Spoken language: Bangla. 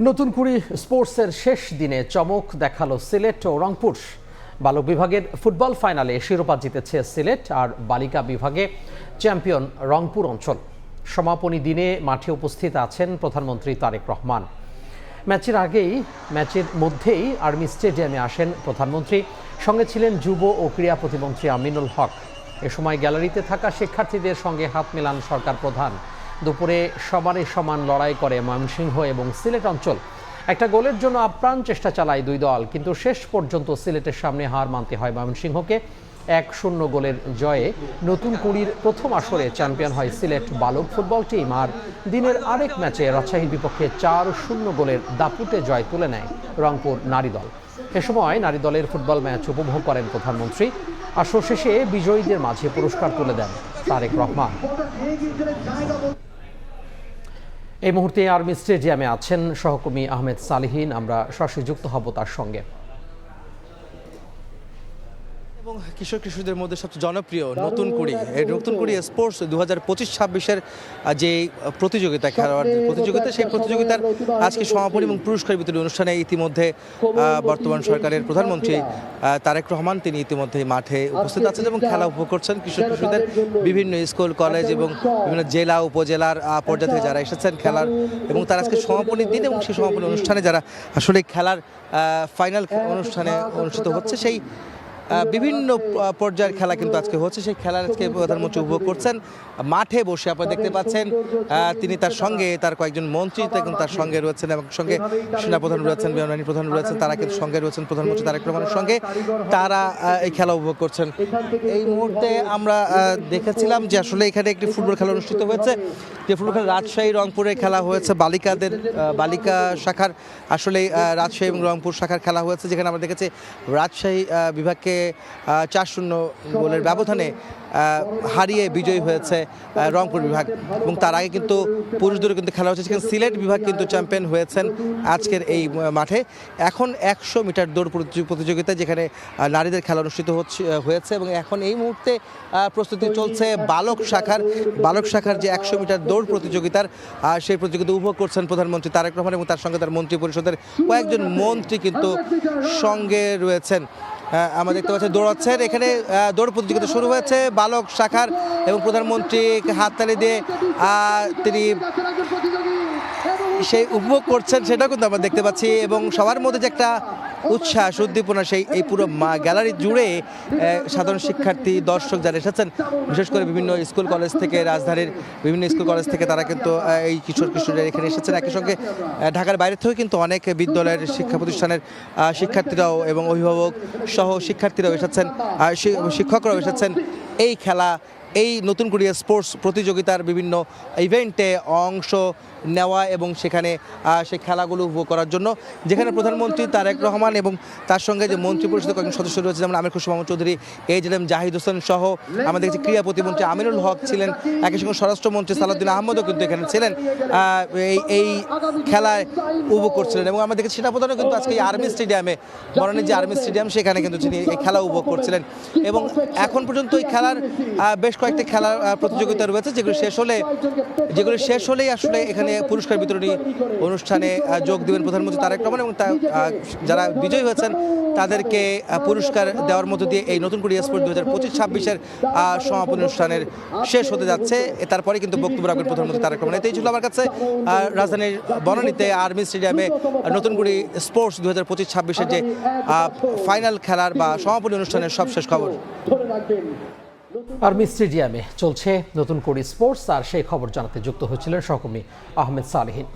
নতুন কুড়ি স্পোর্টসের শেষ দিনে চমক দেখালো সিলেট ও রংপুর। বালক বিভাগের ফুটবল ফাইনালে শিরোপা জিতেছে সিলেট, আর বালিকা বিভাগে চ্যাম্পিয়ন রংপুর অঞ্চল। সমাপনী দিনে মাঠে উপস্থিত আছেন প্রধানমন্ত্রী তারেক রহমান। ম্যাচের মধ্যেই আর্মি স্টেডিয়ামে আসেন প্রধানমন্ত্রী, সঙ্গে ছিলেন যুব ও ক্রীড়া প্রতিমন্ত্রী আমিনুল হক। এ সময় গ্যালারিতে থাকা শিক্ষার্থীদের সঙ্গে হাত মেলান সরকার প্রধান। দুপুরে সমানে সমান লড়াই করে ময়মনসিংহ এবং সিলেট অঞ্চল। একটা গোলের জন্য আপ্রাণ চেষ্টা চালায় দুই দল, কিন্তু শেষ পর্যন্ত সিলেটের সামনে হার মানতে হয় ময়মনসিংহকে। 1-0 গোলের জয়ে নতুন কুড়ির প্রথম আসরে চ্যাম্পিয়ন হয় সিলেট বালক ফুটবল টিম। আর দিনের আরেক ম্যাচে রাজশাহীর বিপক্ষে 4-0 গোলের দাপুটে জয় তুলে নেয় রংপুর নারী দল। এ সময় নারী দলের ফুটবল ম্যাচ উপভোগ করেন প্রধানমন্ত্রী। আসর শেষে বিজয়ীদের মাঝে পুরস্কার তুলে দেন তারেক রহমান। এই মুহূর্তে আর্মি স্টেডিয়ামে আছেন সহকর্মী আহমেদ সালেহীন। আমরা সরাসরি যুক্ত হব তার সঙ্গে। এবং কিশোর কিশোরদের মধ্যে সবচেয়ে জনপ্রিয় নতুন কুড়ি, এই নতুন কুড়ি স্পোর্টস 2025-26-এর যে প্রতিযোগিতা, খেলোয়াড় প্রতিযোগিতা, সেই প্রতিযোগিতার আজকে সমাপনী এবং পুরস্কার বিতরণী অনুষ্ঠানে ইতিমধ্যে বর্তমান সরকারের প্রধানমন্ত্রী তারেক রহমান তিনি ইতিমধ্যে মাঠে উপস্থিত আছেন এবং খেলা উপভোগ করছেন। কিশোর কিশোরদের বিভিন্ন স্কুল, কলেজ এবং বিভিন্ন জেলা উপজেলার পর্যায়ে থেকে যারা এসেছেন খেলার, এবং তার আজকে সমাপনী দিন এবং সেই সমাপনী অনুষ্ঠানে যারা আসলে খেলার ফাইনাল অনুষ্ঠানে অনুষ্ঠিত হচ্ছে, সেই বিভিন্ন পর্যায়ের খেলা কিন্তু আজকে হচ্ছে। সেই খেলার আজকে প্রধানমন্ত্রী উপভোগ করছেন মাঠে বসে। আপনারা দেখতে পাচ্ছেন তিনি তার সঙ্গে তার কয়েকজন মন্ত্রী কিন্তু তার সঙ্গে রয়েছেন, এবং সঙ্গে সেনাপ্রধান রয়েছেন, বিমানবাহিনী প্রধান রয়েছেন, তারা কিন্তু সঙ্গে রয়েছেন প্রধানমন্ত্রী তারেক রহমানের সঙ্গে। তারা এই খেলা উপভোগ করছেন। এই মুহূর্তে আমরা দেখেছিলাম যে আসলে এখানে একটি ফুটবল খেলা অনুষ্ঠিত হয়েছে। যে ফুটবল খেলা রাজশাহী রংপুরে খেলা হয়েছে, বালিকা শাখার আসলে রাজশাহী এবং রংপুর শাখার খেলা হয়েছে, যেখানে আমরা দেখেছি রাজশাহী বিভাগকে 4-0 গোলের ব্যবধানে হারিয়ে বিজয়ী হয়েছে রংপুর বিভাগ। এবং তার আগে কিন্তু পুরুষদেরও কিন্তু খেলা হচ্ছে, সেখানে সিলেট বিভাগ কিন্তু চ্যাম্পিয়ন হয়েছেন আজকের এই মাঠে। এখন 100 মিটার দৌড় প্রতিযোগিতা, যেখানে নারীদের খেলা অনুষ্ঠিত হয়েছে, এবং এখন এই মুহূর্তে প্রস্তুতি চলছে বালক শাখার যে 100 মিটার দৌড় প্রতিযোগিতার, সেই প্রতিযোগিতা উপভোগ করছেন প্রধানমন্ত্রী তারেক রহমান এবং তার সঙ্গে তার মন্ত্রী পরিষদের কয়েকজন মন্ত্রী কিন্তু সঙ্গে রয়েছেন। আমরা দেখতে পাচ্ছি দৌড়াচ্ছেন। এখানে দৌড় প্রতিযোগিতা শুরু হয়েছে বালক শাখার, এবং প্রধানমন্ত্রী হাততালি দিয়ে তিনি সেই উপভোগ করছেন, সেটাও কিন্তু আমরা দেখতে পাচ্ছি। এবং সবার মধ্যে যে একটা উচ্ছ্বাস, উদ্দীপনা, সেই এই পুরো গ্যালারি জুড়ে সাধারণ শিক্ষার্থী, দর্শক যারা এসেছেন, বিশেষ করে বিভিন্ন স্কুল কলেজ থেকে, রাজধানীর বিভিন্ন স্কুল কলেজ থেকে তারা কিন্তু এই কিশোররা এখানে এসেছেন। একই সঙ্গে ঢাকার বাইরে থেকেও কিন্তু অনেক বিদ্যালয়ের শিক্ষা প্রতিষ্ঠানের শিক্ষার্থীরাও এবং অভিভাবক সহ শিক্ষার্থীরাও এসেছেন, শিক্ষকরাও এসেছেন এই খেলা, এই নতুন কুড়ি স্পোর্টস প্রতিযোগিতার বিভিন্ন ইভেন্টে অংশ নেওয়া এবং সেখানে সেই খেলাগুলো উপভোগ করার জন্য। যেখানে প্রধানমন্ত্রী তারেক রহমান এবং তার সঙ্গে যে মন্ত্রী পরিষদের কয়েকজন সদস্য রয়েছে, যেমন আমির খুরশিদ মাহমুদ চৌধুরী, AJM জাহিদ হোসেন সহ আমাদের কাছে ক্রীড়া প্রতিমন্ত্রী আমিনুল হক ছিলেন, একই সঙ্গে স্বরাষ্ট্রমন্ত্রী সালাউদ্দিন আহমদও কিন্তু এখানে ছিলেন, এই খেলায় উপভোগ করছিলেন। এবং আমাদের কাছে সেনাপ্রধানও কিন্তু আজকে এই আর্মি স্টেডিয়ামে, বনানীর যে আর্মি স্টেডিয়াম, সেখানে কিন্তু তিনি এই খেলা উপভোগ করছিলেন। এবং এখন পর্যন্ত এই খেলার বেশ কয়েকটি খেলার প্রতিযোগিতা রয়েছে, যেগুলো শেষ হলেই আসলে এখানে পুরস্কার বিতরণী অনুষ্ঠানে যোগ দেবেন প্রধানমন্ত্রী তারেক রহমান, এবং যারা বিজয়ী হয়েছেন তাদেরকে পুরস্কার দেওয়ার মধ্য দিয়ে এই নতুন কুড়ি স্পোর্টস 2025-26-এর সমাপনী অনুষ্ঠানের শেষ হতে যাচ্ছে। তারপরে কিন্তু বক্তব্য রাখবেন প্রধানমন্ত্রী তারেক রহমান। এটাই ছিল আমার কাছে রাজধানীর বনানীতে আর্মি স্টেডিয়ামে নতুন কুড়ি স্পোর্টস 2025-26-এর যে ফাইনাল খেলার বা সমাপনী অনুষ্ঠানের সবশেষ খবর। আর্মি স্টেডিয়ামে চলছে নতুন কুড়ি স্পোর্টস, আর সেই খবর জানাতে যুক্ত হয়েছিলেন সহকর্মী আহমেদ সালেহীন।